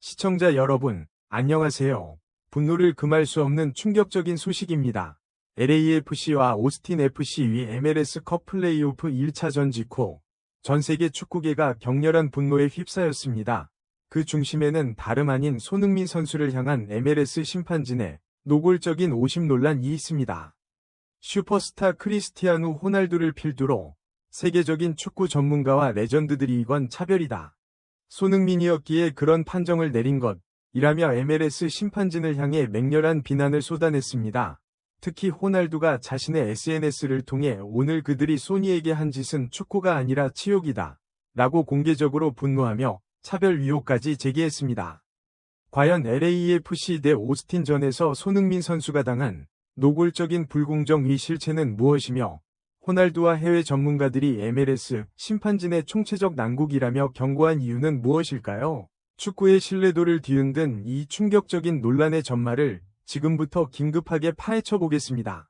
시청자 여러분, 안녕하세요. 분노를 금할 수 없는 충격적인 소식입니다. LAFC와 오스틴 FC 위 MLS컵 플레이오프 1차전 직후 전 세계 축구계가 격렬한 분노에 휩싸였습니다. 그 중심에는 다름 아닌 손흥민 선수를 향한 MLS 심판진의 노골적인 오심 논란이 있습니다. 슈퍼스타 크리스티아누 호날두를 필두로 세계적인 축구 전문가와 레전드들이 이건 차별이다. 손흥민이었기에 그런 판정을 내린 것이라며 MLS 심판진을 향해 맹렬한 비난을 쏟아냈습니다. 특히 호날두가 자신의 SNS를 통해 오늘 그들이 소니에게 한 짓은 축구가 아니라 치욕이다 라고 공개적으로 분노하며 차별 위호까지 제기했습니다. 과연 LAFC 대 오스틴전에서 손흥민 선수가 당한 노골적인 불공정의 실체는 무엇이며 호날두와 해외 전문가들이 MLS 심판진의 총체적 난국이라며 경고한 이유는 무엇일까요? 축구의 신뢰도를 뒤흔든 이 충격적인 논란의 전말을 지금부터 긴급하게 파헤쳐 보겠습니다.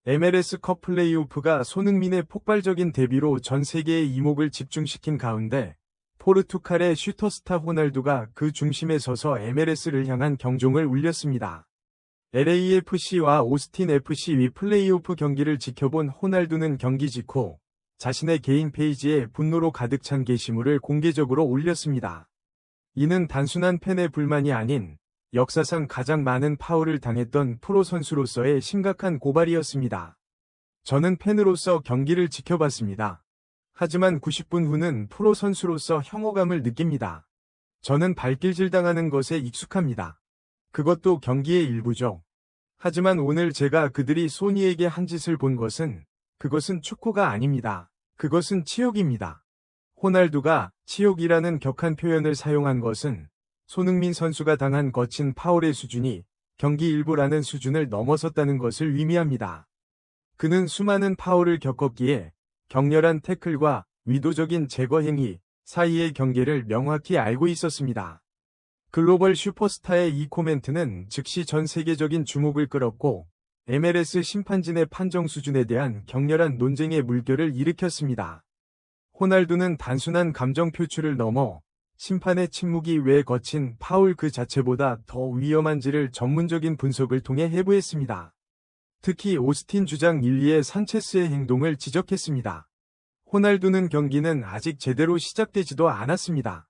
MLS컵 플레이오프가 손흥민의 폭발적인 데뷔로 전 세계의 이목을 집중시킨 가운데 포르투갈의 슈퍼스타 호날두가 그 중심에 서서 MLS를 향한 경종을 울렸습니다. LAFC와 오스틴 FC 위 플레이오프 경기를 지켜본 호날두는 경기 직후 자신의 개인 페이지에 분노로 가득 찬 게시물을 공개적으로 올렸습니다. 이는 단순한 팬의 불만이 아닌 역사상 가장 많은 파울을 당했던 프로 선수로서의 심각한 고발이었습니다. 저는 팬으로서 경기를 지켜봤습니다. 하지만 90분 후는 프로 선수로서 혐오감을 느낍니다. 저는 발길질 당하는 것에 익숙합니다. 그것도 경기의 일부죠. 하지만 오늘 제가 그들이 소니에게 한 짓을 본 것은 그것은 축구가 아닙니다. 그것은 치욕입니다. 호날두가 치욕이라는 격한 표현을 사용한 것은 손흥민 선수가 당한 거친 파울의 수준이 경기 일부라는 수준을 넘어섰다는 것을 의미합니다. 그는 수많은 파울을 겪었기에 격렬한 태클과 의도적인 제거 행위 사이의 경계를 명확히 알고 있었습니다. 글로벌 슈퍼스타의 이 코멘트는 즉시 전 세계적인 주목을 끌었고 MLS 심판진의 판정 수준에 대한 격렬한 논쟁의 물결을 일으켰습니다. 호날두는 단순한 감정 표출을 넘어 심판의 침묵이 왜 거친 파울 그 자체보다 더 위험한지를 전문적인 분석을 통해 해부했습니다. 특히 오스틴 주장 릴리의 산체스의 행동을 지적했습니다. 호날두는 경기는 아직 제대로 시작되지도 않았습니다.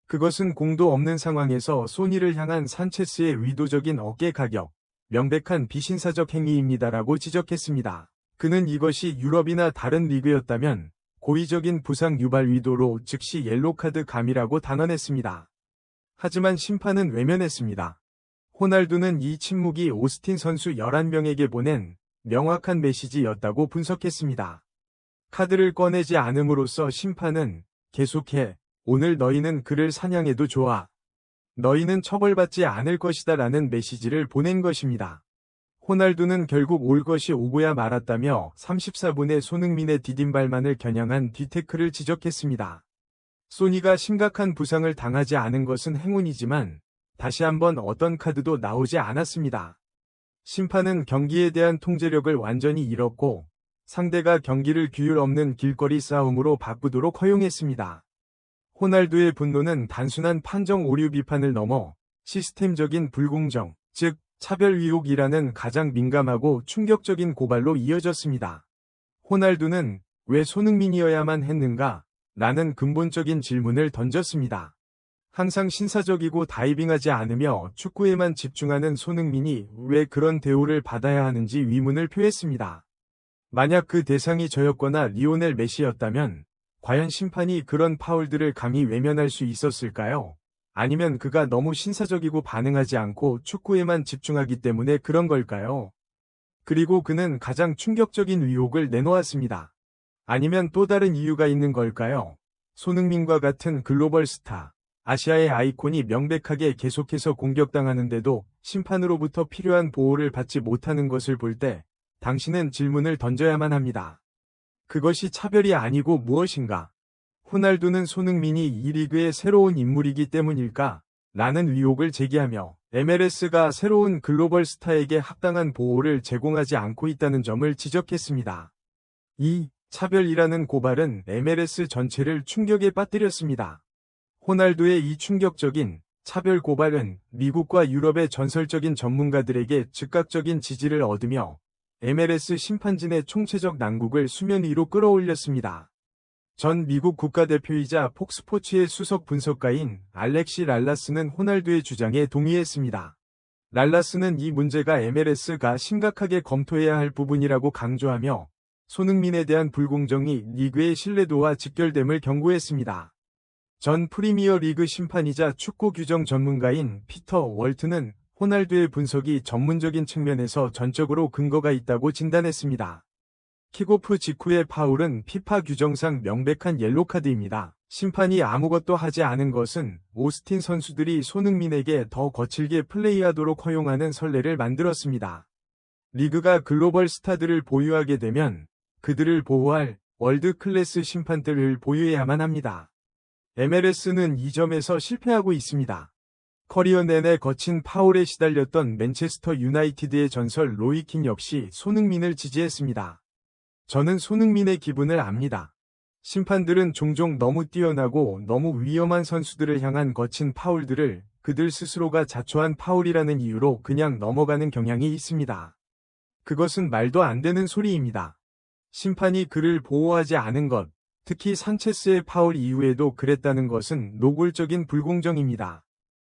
그것은 공도 없는 상황에서 소니를 향한 산체스의 의도적인 어깨 가격, 명백한 비신사적 행위입니다라고 지적했습니다. 그는 이것이 유럽이나 다른 리그였다면 고의적인 부상 유발 의도로 즉시 옐로카드 감이라고 단언했습니다. 하지만 심판은 외면했습니다. 호날두는 이 침묵이 오스틴 선수 11명에게 보낸 명확한 메시지였다고 분석했습니다. 카드를 꺼내지 않음으로써 심판은 계속해 오늘 너희는 그를 사냥해도 좋아. 너희는 처벌받지 않을 것이다 라는 메시지를 보낸 것입니다. 호날두는 결국 올 것이 오고야 말았다며 34분의 손흥민의 디딤발만을 겨냥한 뒤태클을 지적했습니다. 소니가 심각한 부상을 당하지 않은 것은 행운이지만 다시 한번 어떤 카드도 나오지 않았습니다. 심판은 경기에 대한 통제력을 완전히 잃었고 상대가 경기를 규율 없는 길거리 싸움으로 바꾸도록 허용했습니다. 호날두의 분노는 단순한 판정 오류 비판을 넘어 시스템적인 불공정, 즉 차별 의혹이라는 가장 민감하고 충격적인 고발로 이어졌습니다. 호날두는 왜 손흥민이어야만 했는가? 라는 근본적인 질문을 던졌습니다. 항상 신사적이고 다이빙하지 않으며 축구에만 집중하는 손흥민이 왜 그런 대우를 받아야 하는지 의문을 표했습니다. 만약 그 대상이 저였거나 리오넬 메시였다면 과연 심판이 그런 파울들을 감히 외면할 수 있었을까요? 아니면 그가 너무 신사적이고 반응하지 않고 축구에만 집중하기 때문에 그런 걸까요? 그리고 그는 가장 충격적인 의혹을 내놓았습니다. 아니면 또 다른 이유가 있는 걸까요? 손흥민과 같은 글로벌 스타, 아시아의 아이콘이 명백하게 계속해서 공격당하는데도 심판으로부터 필요한 보호를 받지 못하는 것을 볼 때 당신은 질문을 던져야만 합니다. 그것이 차별이 아니고 무엇인가? 호날두는 손흥민이 이 리그의 새로운 인물이기 때문일까? 라는 의혹을 제기하며 MLS가 새로운 글로벌 스타에게 합당한 보호를 제공하지 않고 있다는 점을 지적했습니다. 이 차별이라는 고발은 MLS 전체를 충격에 빠뜨렸습니다. 호날두의 이 충격적인 차별 고발은 미국과 유럽의 전설적인 전문가들에게 즉각적인 지지를 얻으며 MLS 심판진의 총체적 난국을 수면 위로 끌어올렸습니다. 전 미국 국가대표이자 폭스포츠의 수석 분석가인 알렉시 랄라스는 호날두의 주장에 동의했습니다. 랄라스는 이 문제가 MLS가 심각하게 검토해야 할 부분이라고 강조하며 손흥민에 대한 불공정이 리그의 신뢰도와 직결됨을 경고했습니다. 전 프리미어 리그 심판이자 축구 규정 전문가인 피터 월트는 호날두의 분석이 전문적인 측면에서 전적으로 근거가 있다고 진단했습니다. 킥오프 직후의 파울은 피파 규정상 명백한 옐로카드입니다. 심판이 아무것도 하지 않은 것은 오스틴 선수들이 손흥민에게 더 거칠게 플레이하도록 허용하는 선례를 만들었습니다. 리그가 글로벌 스타들을 보유하게 되면 그들을 보호할 월드 클래스 심판들을 보유해야만 합니다. MLS는 이 점에서 실패하고 있습니다. 커리어 내내 거친 파울에 시달렸던 맨체스터 유나이티드의 전설 로이킨 역시 손흥민을 지지했습니다. 저는 손흥민의 기분을 압니다. 심판들은 종종 너무 뛰어나고 너무 위험한 선수들을 향한 거친 파울들을 그들 스스로가 자초한 파울이라는 이유로 그냥 넘어가는 경향이 있습니다. 그것은 말도 안 되는 소리입니다. 심판이 그를 보호하지 않은 것, 특히 산체스의 파울 이후에도 그랬다는 것은 노골적인 불공정입니다.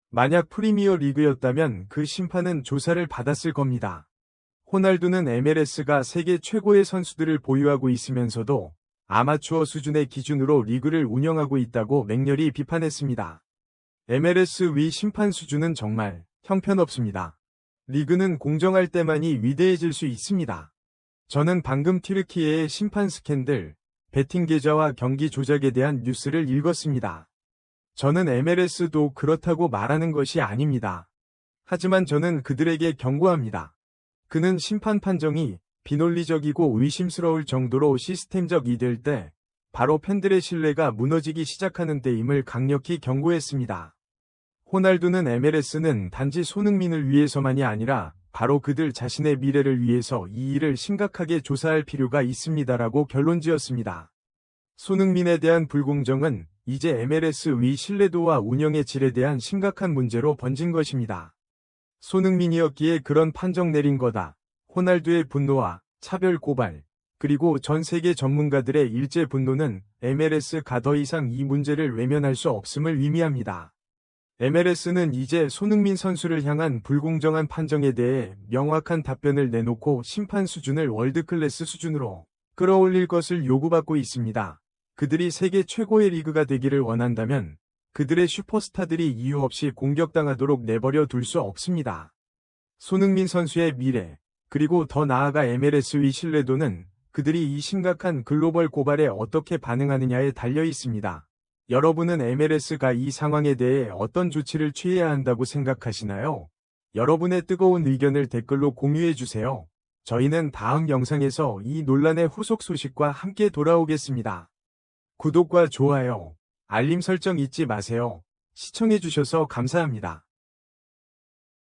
만약 프리미어 리그였다면 그 심판은 조사를 받았을 겁니다. 호날두는 MLS가 세계 최고의 선수들을 보유하고 있으면서도 아마추어 수준의 기준으로 리그를 운영하고 있다고 맹렬히 비판했습니다. MLS 위 심판 수준은 정말 형편없습니다. 리그는 공정할 때만이 위대해질 수 있습니다. 저는 방금 튀르키예의 심판 스캔들, 베팅 계좌와 경기 조작에 대한 뉴스를 읽었습니다. 저는 MLS도 그렇다고 말하는 것이 아닙니다. 하지만 저는 그들에게 경고합니다. 그는 심판 판정이 비논리적이고 의심스러울 정도로 시스템적이 될 때 바로 팬들의 신뢰가 무너지기 시작하는 때임을 강력히 경고했습니다. 호날두는 MLS는 단지 손흥민을 위해서만이 아니라 바로 그들 자신의 미래를 위해서 이 일을 심각하게 조사할 필요가 있습니다라고 결론지었습니다. 손흥민에 대한 불공정은 이제 MLS 위 신뢰도와 운영의 질에 대한 심각한 문제로 번진 것입니다. 손흥민이었기에 그런 판정 내린 거다. 호날두의 분노와 차별 고발, 그리고 전 세계 전문가들의 일제 분노는 MLS가 더 이상 이 문제를 외면할 수 없음을 의미합니다. MLS는 이제 손흥민 선수를 향한 불공정한 판정에 대해 명확한 답변을 내놓고 심판 수준을 월드클래스 수준으로 끌어올릴 것을 요구받고 있습니다. 그들이 세계 최고의 리그가 되기를 원한다면 그들의 슈퍼스타들이 이유 없이 공격당하도록 내버려 둘 수 없습니다. 손흥민 선수의 미래, 그리고 더 나아가 MLS의 신뢰도는 그들이 이 심각한 글로벌 고발에 어떻게 반응하느냐에 달려 있습니다. 여러분은 MLS가 이 상황에 대해 어떤 조치를 취해야 한다고 생각하시나요? 여러분의 뜨거운 의견을 댓글로 공유해주세요. 저희는 다음 영상에서 이 논란의 후속 소식과 함께 돌아오겠습니다. 구독과 좋아요, 알림 설정 잊지 마세요. 시청해주셔서 감사합니다.